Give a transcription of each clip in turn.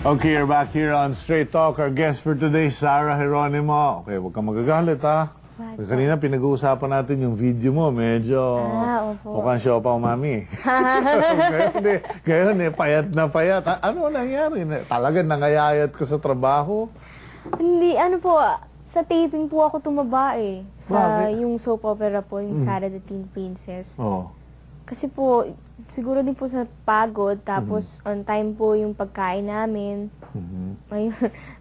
Okay, you're back here on Straight Talk. Our guest for today, Sarah Geronimo. Okay, huwag kang magagalit, ha? Kanina pinag-uusapan natin yung video mo. Medyo mukhang siya pa umami. Ngayon, payat na payat. Ano nangyari? Talagang nangayayat ka sa trabaho? Hindi, ano po, sa taping po ako tumaba eh. Sa yung soap opera po, yung Sarah the Teen Princess. Oo. Kasi po, siguro din po sa pagod, tapos on time po yung pagkain namin. May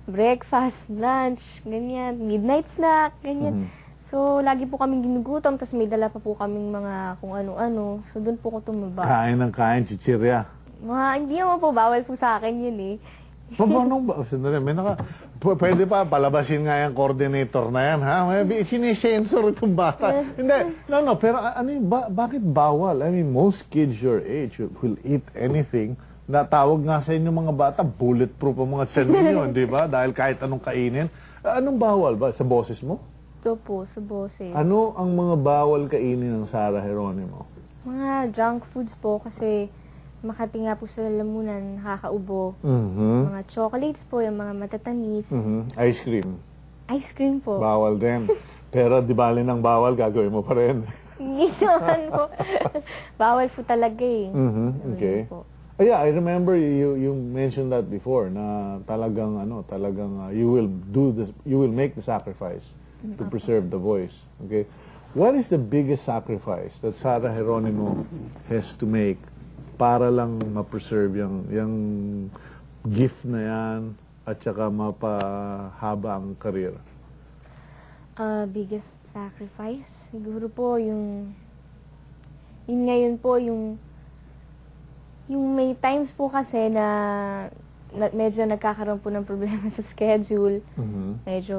breakfast, lunch, ganyan, midnight snack, ganyan. So, lagi po kaming ginugutom, tapos may dala pa po kaming mga kung ano-ano. So, doon po ko tumaba. Kain ng kain, chichirya. Hindi naman po, bawal po sa akin yun eh. Paano ba? Sandali, pwede pa, palabasin nga yung coordinator na yan, ha? May sinisensor itong bata. Hindi, no, pero ano yun, bakit bawal? I mean, most kids your age will eat anything. Natawag nga sa inyo mga bata, bulletproof ang mga tiyan ninyo, di ba? Dahil kahit anong kainin. Anong bawal ba? Sa boses mo? Ito po, sa boses. Ano ang mga bawal kainin ng Sarah Geronimo? Mga junk foods po, kasi Makati nga po sa lalamunan, nakakaubo. Mga chocolates po, yung mga matatamis. Ice cream. Ice cream po. Bawal din. Pero di bali ng bawal, gagawin mo pa rin. Hindi naman po. Bawal po talaga eh. Okay. Yeah, I remember you mentioned that before na talagang you will make the sacrifice to preserve the voice. Okay. What is the biggest sacrifice that Sarah Geronimo has to make para lang ma-preserve yung gift na yan at saka mapahaba ang career? Biggest sacrifice? Siguro po yun ngayon po yung may times po kasi na medyo nagkakaroon po ng problema sa schedule. Medyo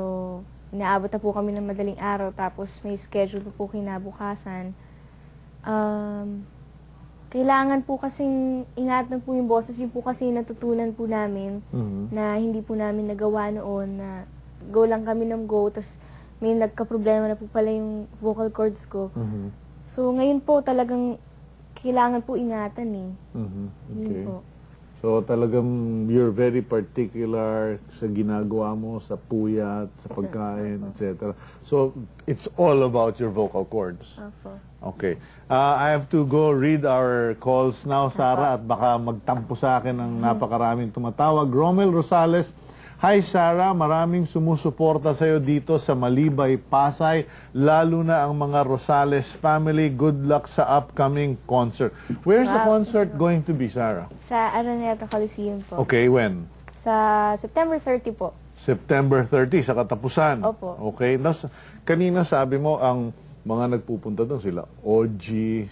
inaabot na po kami ng madaling araw, tapos may schedule po kinabukasan. Kailangan po kasing ingatan po yung boses. Yun po kasi natutunan po namin na hindi po namin nagawa noon, na go lang kami ng go, tapos may nagka-problema na po pala yung vocal cords ko. So ngayon po talagang kailangan po ingatan eh. Okay. Po. So talagang you're very particular sa ginagawa mo, sa puyat, sa pagkain, etc. So it's all about your vocal cords. Opo. Okay. I have to go read our calls now, Sarah, at baka magtampo sa akin ng napakaraming tumatawag. Romel Rosales, hi Sarah, maraming sumusuporta sa iyo dito sa Malibay, Pasay, lalo na ang mga Rosales family. Good luck sa upcoming concert. Where's the concert going to be, Sarah? Sa Araneta Coliseum po. Okay, when? Sa September 30 po. September 30, sa katapusan? Opo. Okay. Kanina sabi mo, ang mga nagpupunta doon, sila OG,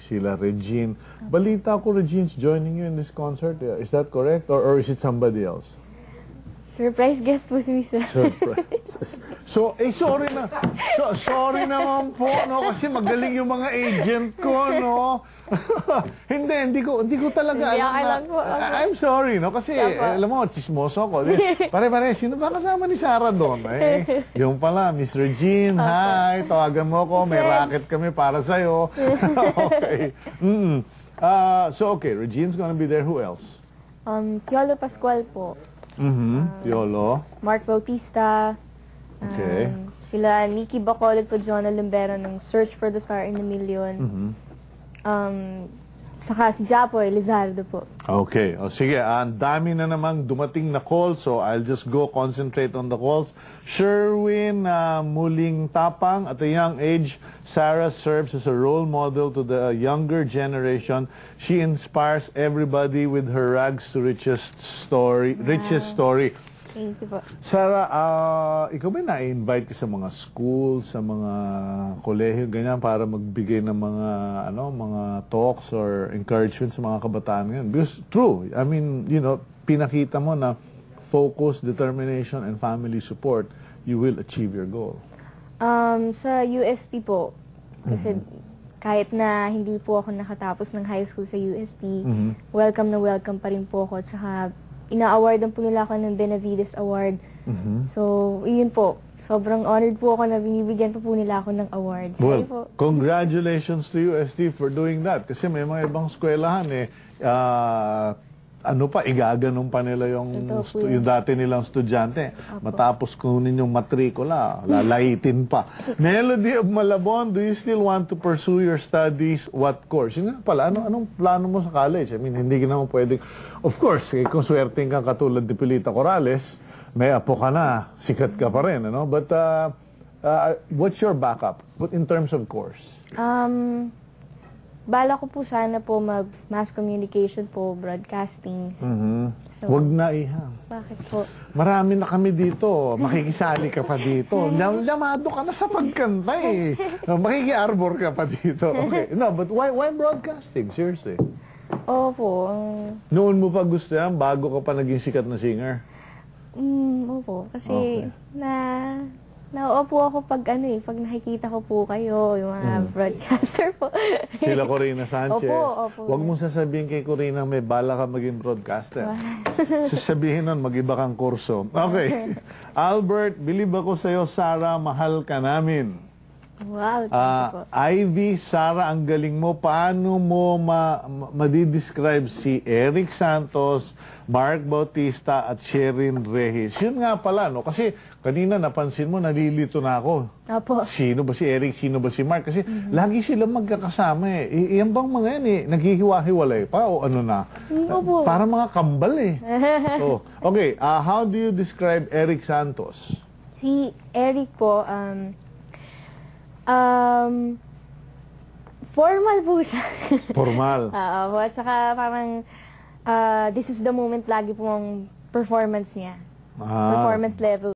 sila Regine. Balita ko, Regine's joining you in this concert. Is that correct? Or is it somebody else? Surprise guest po si Misa. Surprise. So, sorry na. Sorry naman po, no? Kasi magaling yung mga agent ko, no? hindi ko talaga alam na. I'm sorry, no? Kasi, alam mo, chismoso ko. Pare-pare, sino ba kasama ni Sarah doon? Yung pala, Miss Regine, hi, tawagan mo ko, may racket kami para sa'yo. Okay. So, okay, Regine's gonna be there. Who else? Piolo Pascual po. Piolo. Mark Bautista. Okay. Sila Nikki Bacolod po, Jonah Lumbero ng Search for the Star in a Million. Saka si Japoy Lizardo po. Okay. O sige, ang dami na namang dumating na calls, so I'll just go concentrate on the calls. Sherwin Muling Tapang, at a young age, Sarah serves as a role model to the younger generation. She inspires everybody with her rags to richest story. Thank you po. Sarah, ikaw ba na-invite ka sa mga school, sa mga kolehiyo, ganyan, para magbigay ng mga, mga talks or encouragement sa mga kabataan ngayon? Because, true, I mean, pinakita mo na focus, determination, and family support, you will achieve your goal. Sa UST po, kasi kahit na hindi po ako nakatapos ng high school sa UST, welcome na welcome pa rin po ako. At saka, ina-awardan po nila ako ng Benavides Award. So, yun po. Sobrang honored po ako na binibigyan po nila ako ng award. Well, congratulations to UST for doing that. Kasi may mga ibang eskwelahan ano pa, igaganon pa nila yung, Totoo po yun. yung dati nilang estudyante. Matapos kunin yung matrikula, lalaitin pa. Melody of Malabon, do you still want to pursue your studies? What course? Yun nga pala, anong plano mo sa college? I mean, hindi ka naman pwedeng... Of course, kung swerteng kang katulad ni Pilita Corrales, may apo ka na, sikat ka pa rin, ano? But what's your backup in terms of course? Bala ko po sana po mag-mass communication po, broadcasting. So, Wag na, Iha. bakit po? Marami na kami dito. Makikisali ka pa dito. Llamado ka na sa pagkanta eh. Makiki-arbor ka pa dito. Okay. No, but why broadcasting? Seriously. Opo. Noon mo pa gusto yan bago ka pa naging sikat na singer? Opo. Kasi nauupo ako pag pag nakikita ko po kayo, yung mga broadcaster po. Sila Corina Sanchez. Opo. Huwag mong sasabihin kay Corina may bala ka maging broadcaster. Sasabihin nun, mag-iba kang kurso. Okay. Albert, bilib ako sa'yo, Sarah, mahal ka namin. Wow, thank you po. Ivy, Sarah, ang galing mo. Paano mo madidescribe si Eric Santos, Mark Bautista, at Sherin Reyes? Yun nga pala, no? Kasi kanina napansin mo, nalilito na ako. Opo. Sino ba si Eric, sino ba si Mark? Kasi lagi silang magkakasama eh. Iyan bang mga yan eh, naghihiwa-hiwalay pa o ano na? Opo. Para mga kambal eh. Oh. Okay, how do you describe Eric Santos? Si Eric po, formal po siya. Formal. Oo, at saka parang this is the moment lagi po ang performance niya. Performance level.